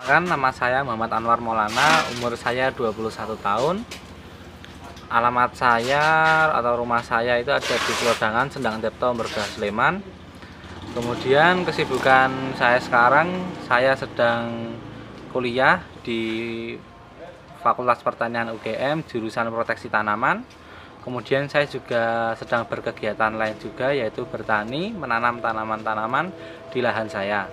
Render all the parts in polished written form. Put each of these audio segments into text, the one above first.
Nama saya Muhammad Anwar Maulana, umur saya 21 tahun. Alamat saya atau rumah saya itu ada di Klodangan, Sendang Tepto, Merga, Sleman. Kemudian kesibukan saya sekarang, saya sedang kuliah di Fakultas Pertanian UGM, jurusan Proteksi Tanaman. Kemudian saya juga sedang berkegiatan lain juga, yaitu bertani, menanam tanaman-tanaman di lahan saya.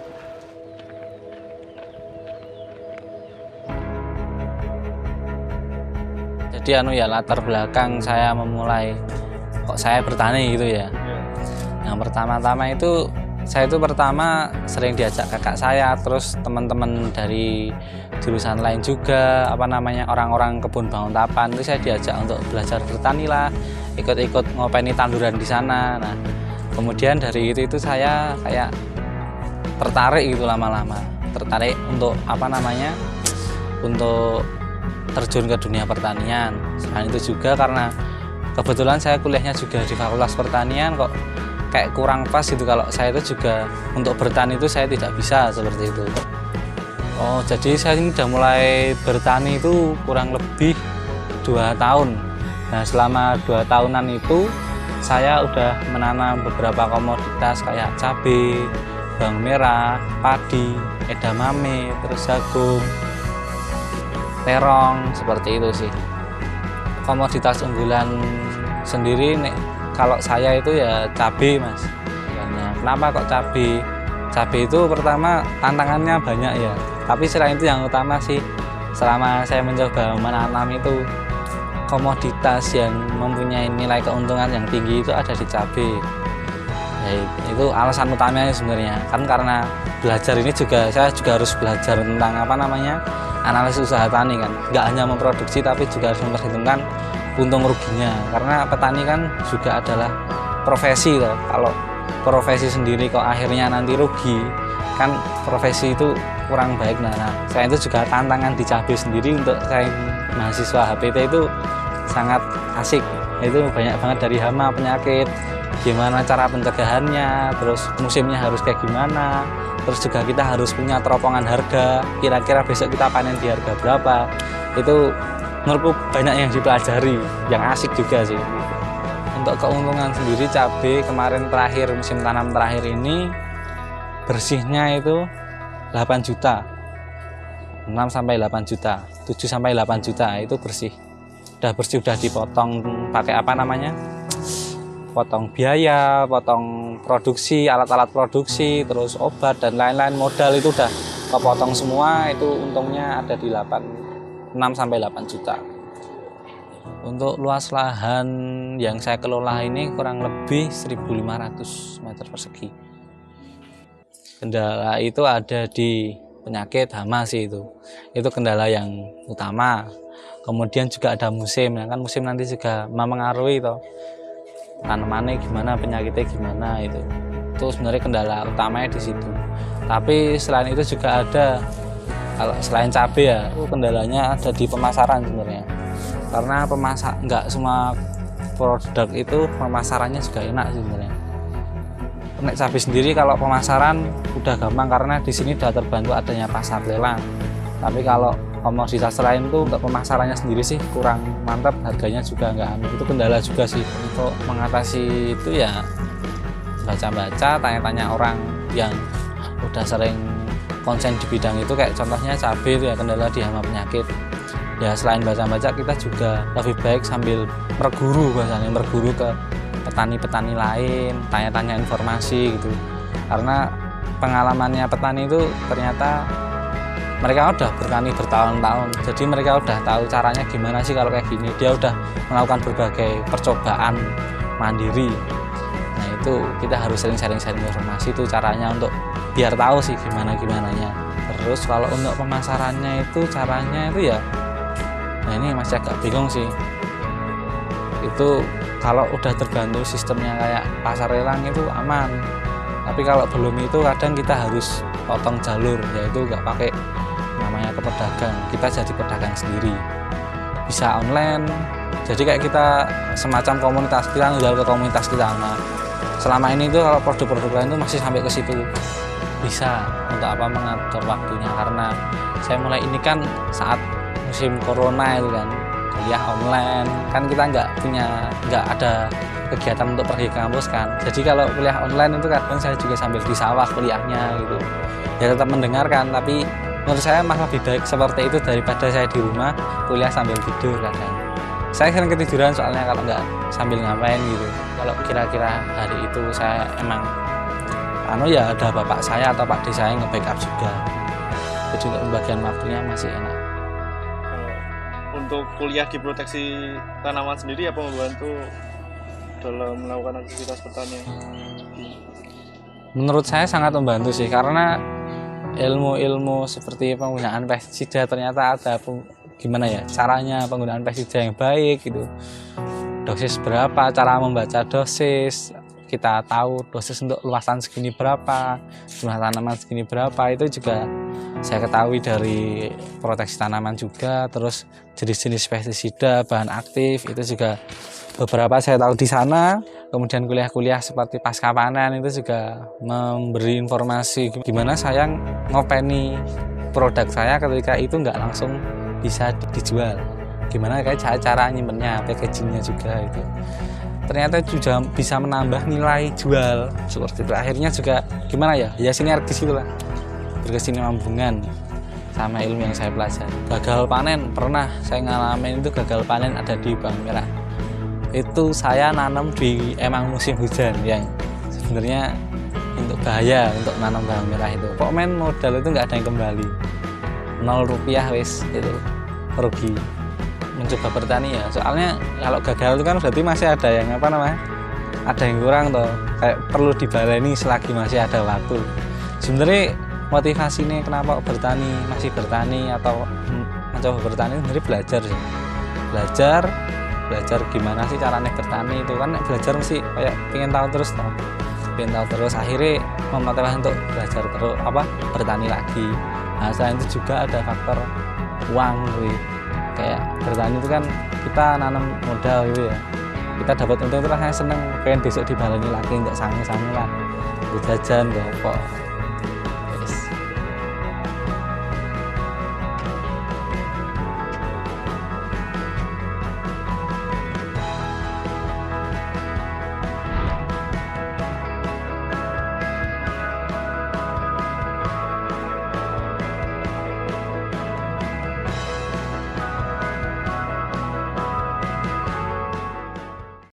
Jadi latar belakang saya memulai kok saya bertani gitu ya. Yang pertama-tama itu saya pertama sering diajak kakak saya, terus teman-teman dari jurusan lain juga, orang-orang kebun Banguntapan itu saya diajak untuk belajar bertani lah, ikut-ikut ngopeni tanduran di sana. Nah, kemudian dari itu saya kayak tertarik gitu lama-lama, tertarik untuk untuk terjun ke dunia pertanian. Selain itu juga karena kebetulan saya kuliahnya juga di Fakultas Pertanian, kok kayak kurang pas gitu kalau saya itu juga untuk bertani itu saya tidak bisa seperti itu. Oh, jadi saya ini udah mulai bertani itu kurang lebih 2 tahun. Nah, selama 2 tahunan itu saya udah menanam beberapa komoditas kayak cabai, bawang merah, padi, edamame, terus jagung, terong, seperti itu sih. Komoditas unggulan sendiri nih, kalau saya itu ya cabai, Mas. Kenapa kok cabai? Cabai itu pertama tantangannya banyak ya. Tapi selain itu yang utama sih, selama saya mencoba menanam itu, komoditas yang mempunyai nilai keuntungan yang tinggi itu ada di cabai. Ya, itu alasan utamanya sebenarnya. Kan karena belajar ini juga saya juga harus belajar tentang analisis usaha tani kan. Nggak hanya memproduksi tapi juga harus memperhitungkan untung ruginya. Karena petani kan juga adalah profesi loh. Kalau profesi sendiri kok akhirnya nanti rugi, kan profesi itu kurang baik. Nah, saya itu juga tantangan di cabai sendiri untuk saya mahasiswa HPT itu sangat asik. Itu banyak banget dari hama, penyakit, gimana cara pencegahannya, terus musimnya harus kayak gimana, terus juga kita harus punya teropongan harga, kira-kira besok kita panen di harga berapa. Itu menurutku banyak yang dipelajari, yang asik juga sih. Untuk keuntungan sendiri cabai kemarin terakhir, musim tanam terakhir ini bersihnya itu 8 juta, 6-8 juta, 7-8 juta itu bersih. Udah bersih, udah dipotong pakai potong biaya, potong produksi, alat-alat produksi, terus obat dan lain-lain, modal itu udah kepotong semua. Itu untungnya ada di 6-8 juta. Untuk luas lahan yang saya kelola ini kurang lebih 1.500 meter persegi. Kendala itu ada di penyakit hama sih itu kendala yang utama. Kemudian juga ada musim, ya kan musim nanti juga mempengaruhi toh. Tanamannya gimana, penyakitnya gimana, itu sebenarnya kendala utamanya di situ. Tapi selain itu juga ada, kalau selain cabai ya, kendalanya ada di pemasaran sebenarnya. Karena nggak semua produk itu pemasarannya juga enak sih sebenarnya. Nek cabai sendiri kalau pemasaran udah gampang karena di sini udah terbantu adanya pasar lelang. Tapi kalau komoditas lain tuh untuk pemasarannya sendiri sih kurang mantap, harganya juga nggak itu kendala juga sih. Untuk mengatasi itu ya baca-baca, tanya-tanya orang yang udah sering konsen di bidang itu, kayak contohnya cabai itu ya kendala di hama penyakit. Ya selain baca-baca kita juga lebih baik sambil merguru ke petani-petani lain, tanya-tanya informasi gitu. Karena pengalamannya petani itu ternyata mereka udah bertani bertahun-tahun, jadi mereka udah tahu caranya gimana sih kalau kayak gini. Dia udah melakukan berbagai percobaan mandiri. Nah, itu kita harus sering-sering informasi itu caranya untuk biar tahu sih gimana-gimananya. Terus kalau untuk pemasarannya itu caranya itu ya, nah ini masih agak bingung sih. Itu kalau udah terbantu sistemnya kayak pasar lelang itu aman. Tapi kalau belum itu kadang kita harus potong jalur, yaitu nggak pakai namanya ke pedagang, kita jadi pedagang sendiri. Bisa online, jadi kayak kita semacam komunitas, kita jual ke komunitas kita. Nah, selama ini itu kalau produk-produk lain itu masih sampai ke situ. bisa untuk apa mengatur waktunya, karena saya mulai ini kan saat musim corona itu kan, kuliah online kan, kita nggak ada kegiatan untuk pergi ke kampus kan. Jadi kalau kuliah online itu kadang saya juga sambil di sawah kuliahnya gitu, ya tetap mendengarkan, tapi menurut saya malah lebih baik seperti itu daripada saya di rumah kuliah sambil tidur. Kadang saya sering ketiduran soalnya kalau nggak sambil ngapain gitu. Kalau kira-kira hari itu saya emang ya ada bapak saya atau pak D saya nge-backup juga, jadi untuk pembagian waktunya masih enak. Untuk kuliah di proteksi tanaman sendiri apa membantu dalam melakukan aktivitas pertanian? Menurut saya sangat membantu sih, karena ilmu-ilmu seperti penggunaan pestisida ternyata ada gimana ya caranya penggunaan pestisida yang baik gitu, dosis berapa, cara membaca dosis, kita tahu dosis untuk luasan segini berapa, jumlah tanaman segini berapa, itu juga saya ketahui dari proteksi tanaman juga. Terus jenis-jenis pestisida, bahan aktif itu juga beberapa saya tahu di sana. Kemudian kuliah-kuliah seperti pasca panen itu juga memberi informasi gimana saya ngopeni produk saya ketika itu nggak langsung bisa dijual, gimana kayak cara nyimpennya, packagingnya juga itu ternyata juga bisa menambah nilai jual seperti itu. Akhirnya juga gimana ya sinergis itulah, berkesinambungan sama ilmu yang saya pelajari. Gagal panen pernah saya ngalamin, itu gagal panen ada di bawang merah. Itu saya nanam di emang musim hujan yang sebenarnya untuk bahaya untuk nanam bawang merah itu. Pokoknya modal itu nggak ada yang kembali, 0 rupiah wis itu rugi. Mencoba bertani ya, soalnya kalau gagal itu kan berarti masih ada yang ada yang kurang toh, kayak perlu dibaleni selagi masih ada waktu. Sebenarnya motivasinya kenapa masih bertani atau mencoba bertani sebenarnya belajar sih, belajar gimana sih caranya bertani itu kan. Belajar mesti kayak pengen tahu terus akhirnya memotivasi untuk belajar terus bertani lagi. Nah selain itu juga ada faktor uang gitu. Kayak bertani itu kan kita nanam modal gitu ya, kita dapat untung itu rasanya seneng, pengen besok dibaleni lagi untuk sange lah, jajan, gopok.